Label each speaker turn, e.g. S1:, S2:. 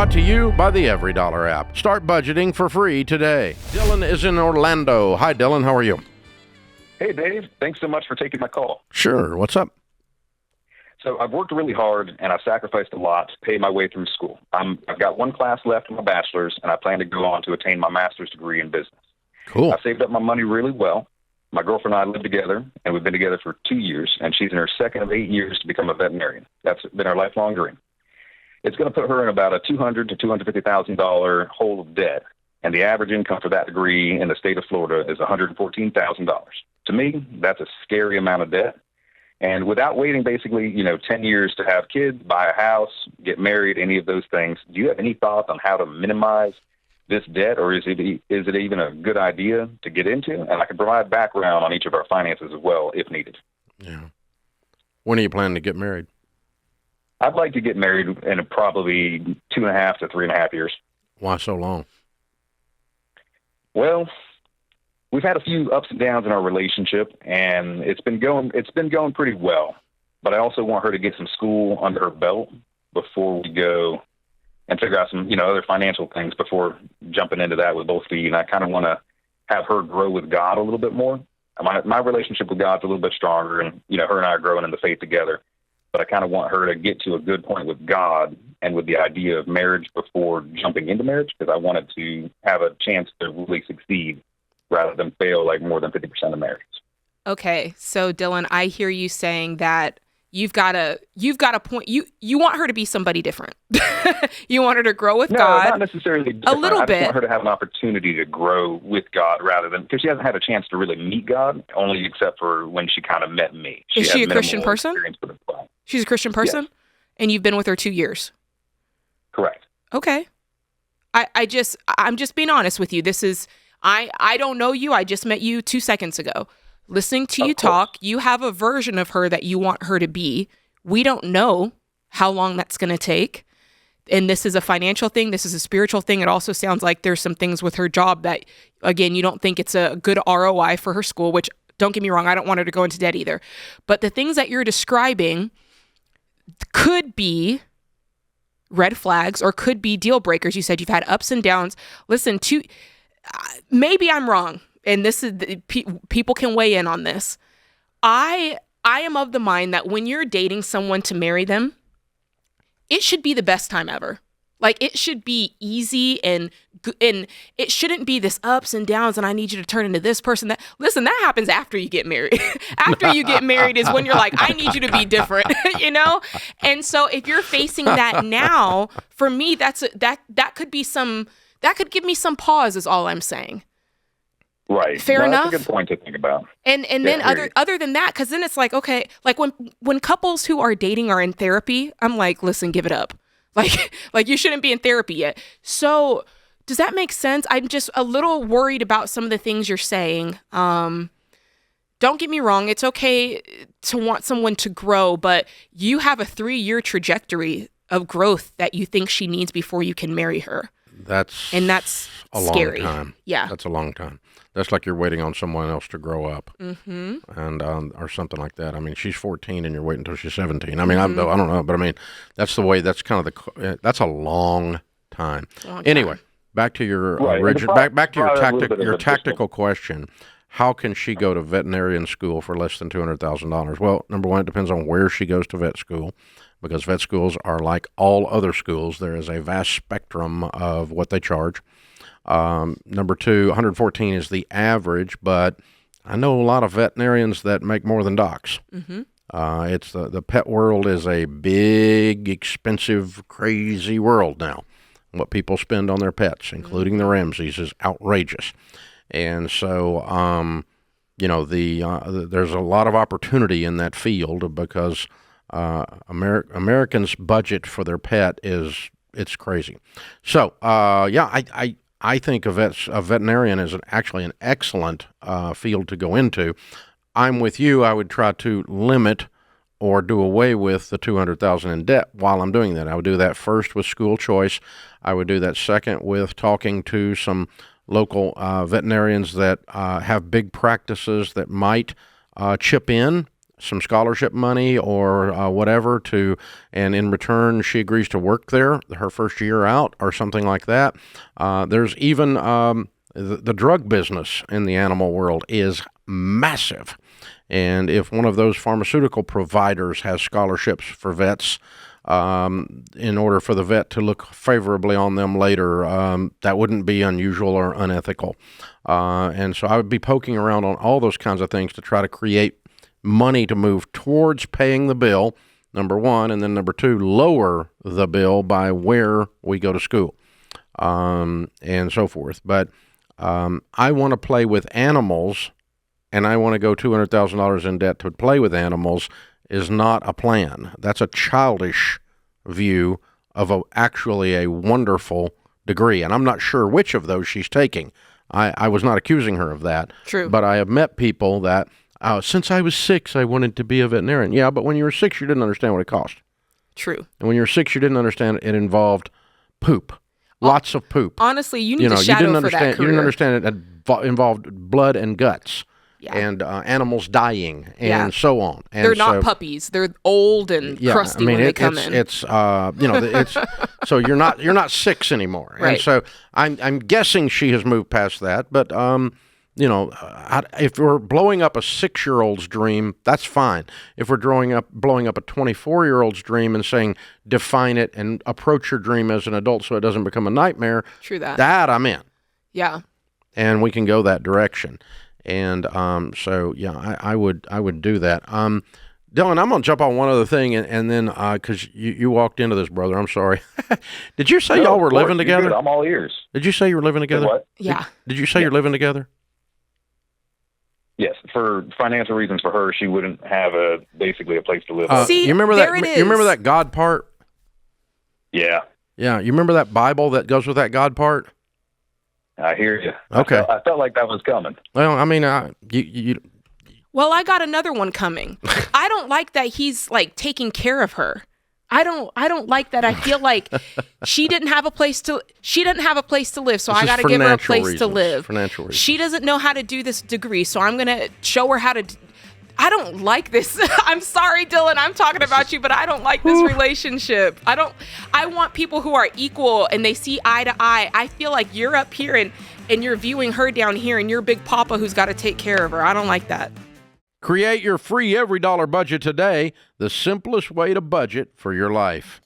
S1: Brought to you by the Every Dollar app. Start budgeting for free today. Dylan is in Orlando. Hi, Dylan. How are you?
S2: Hey, Dave. Thanks so much for taking my call.
S1: Sure. What's up?
S2: So I've worked really hard, and I've sacrificed a lot to pay my way through school. I've got one class left in my bachelor's, and I plan to go on to attain my master's degree in business.
S1: Cool.
S2: I saved up my money really well. My girlfriend and I live together, and we've been together for 2 years, and she's in her second of 8 years to become a veterinarian. That's been our lifelong dream. It's going to put her in about a $200,000 to $250,000 hole of debt, and the average income for that degree in the state of Florida is $114,000. To me, that's a scary amount of debt. And without waiting basically, 10 years to have kids, buy a house, get married, any of those things, do you have any thoughts on how to minimize this debt, or is it even a good idea to get into? And I can provide background on each of our finances as well if needed.
S1: Yeah. When are you planning to get married?
S2: I'd like to get married in probably 2.5 to 3.5 years.
S1: Why so long?
S2: Well, we've had a few ups and downs in our relationship, and it's been going pretty well. But I also want her to get some school under her belt before we go and figure out some, other financial things before jumping into that with both feet. And I kind of want to have her grow with God a little bit more. My relationship with God's a little bit stronger, and, her and I are growing in the faith together. But I kind of want her to get to a good point with God and with the idea of marriage before jumping into marriage, because I wanted to have a chance to really succeed rather than fail like more than 50% of marriages.
S3: Okay, so Dylan, I hear you saying that you've got a point. You want her to be somebody different. You want her to grow with God.
S2: No, not necessarily different.
S3: A little bit.
S2: I just want her to have an opportunity to grow with God rather than, because she hasn't had a chance to really meet God, only except for when she kind of met me.
S3: Is she a Christian person? She's a Christian person?
S2: Yes.
S3: And you've been with her 2 years?
S2: Correct.
S3: Okay. I'm just being honest with you. This is, I don't know you. I just met you 2 seconds ago. Listening to you talk, you have a version of her that you want her to be. We don't know how long that's going to take. And this is a financial thing. This is a spiritual thing. It also sounds like there's some things with her job that, again, you don't think it's a good ROI for her school, which, don't get me wrong, I don't want her to go into debt either. But the things that you're describing could be red flags or could be deal breakers. You said you've had ups and downs. Listen, maybe I'm wrong, and this is people can weigh in on this. I am of the mind that when you're dating someone to marry them, it should be the best time ever. Like, it should be easy and it shouldn't be this ups and downs and I need you to turn into this person. Listen, that happens after you get married. After you get married is when you're like, I need you to be different, And so if you're facing that now, for me, that could give me some pause is all I'm saying.
S2: Right.
S3: Fair enough.
S2: That's a good point to think about.
S3: And then other than that, because then it's like, okay, like when couples who are dating are in therapy, I'm like, listen, give it up. Like you shouldn't be in therapy yet. So does that make sense? I'm just a little worried about some of the things you're saying. Don't get me wrong. It's okay to want someone to grow, but you have a 3-year trajectory of growth that you think she needs before you can marry her.
S1: That's a
S3: scary.
S1: long time.
S3: Yeah.
S1: That's a long time. That's like you're waiting on someone else to grow up,
S3: mm-hmm.
S1: and or something like that. I mean, she's 14 and you're waiting until she's 17. I mean, I don't know, but I mean, that's the way. That's kind of that's a long time. Anyway, back to your original, back to your tactical question. How can she go to veterinarian school for less than $200,000? Well, number one, it depends on where she goes to vet school, because vet schools are like all other schools. There is a vast spectrum of what they charge. Number two, 114 is the average, but I know a lot of veterinarians that make more than docs.
S3: Mm-hmm.
S1: It's the pet world is a big, expensive, crazy world now. What people spend on their pets, including the Ramseys, is outrageous. And so, there's a lot of opportunity in that field because Americans' budget for their pet it's crazy. So, I think a veterinarian is actually an excellent field to go into. I'm with you. I would try to limit or do away with the $200,000 in debt while I'm doing that. I would do that first with school choice. I would do that second with talking to some local veterinarians that have big practices that might chip in some scholarship money or whatever and in return she agrees to work there her first year out or something like that. There's even the drug business in the animal world is massive. And if one of those pharmaceutical providers has scholarships for vets, in order for the vet to look favorably on them later, that wouldn't be unusual or unethical. And so I would be poking around on all those kinds of things to try to create money to move towards paying the bill, number one, and then number two, lower the bill by where we go to school, and so forth. But I want to play with animals, and I want to go $200,000 in debt to play with animals is not a plan. That's a childish view of actually a wonderful degree, and I'm not sure which of those she's taking. I was not accusing her of that.
S3: True.
S1: But I have met people that, since I was 6, I wanted to be a veterinarian. Yeah, but when you were 6, you didn't understand what it cost.
S3: True.
S1: And when you were 6, you didn't understand it involved poop. Lots of poop.
S3: Honestly, you need to shadow for that career.
S1: You didn't understand it involved blood and guts.
S3: Yeah.
S1: And animals dying and so on. And
S3: they're not puppies. They're old and crusty when they come in.
S1: It's so you're not 6 anymore.
S3: Right.
S1: And so I'm guessing she has moved past that. But if we're blowing up a 6-year-old's dream, that's fine. If we're blowing up a 24-year-old's dream and saying define it and approach your dream as an adult so it doesn't become a nightmare.
S3: True that.
S1: That I'm in.
S3: Yeah.
S1: And we can go that direction. And so, yeah, I would do that. Dylan, I'm going to jump on one other thing, and then because you walked into this, brother, I'm sorry. Did you say y'all were living together?
S2: I'm all ears.
S1: Did you say you were living together?
S2: What?
S3: Yeah.
S1: Did you say you're living together?
S2: Yes, for financial reasons for her, she wouldn't have basically a place to live.
S3: See,
S1: you remember
S3: there
S1: that?
S3: it is.
S1: You remember that God part?
S2: Yeah.
S1: Yeah. You remember that Bible that goes with that God part?
S2: I hear you.
S1: Okay.
S2: I felt like that was coming.
S1: Well, I mean,
S3: Well, I got another one coming. I don't like that he's like taking care of her. I don't like that. I feel like she didn't have a place to live, so I got to give her a place to live.
S1: Financial reasons.
S3: She doesn't know how to do this degree, so I'm going to show her how to I don't like this. I'm sorry, Dylan. I'm talking about you, but I don't like this relationship. I want people who are equal and they see eye to eye. I feel like you're up here and you're viewing her down here and you're Big Papa who's got to take care of her. I don't like that.
S1: Create your free every dollar budget today, the simplest way to budget for your life.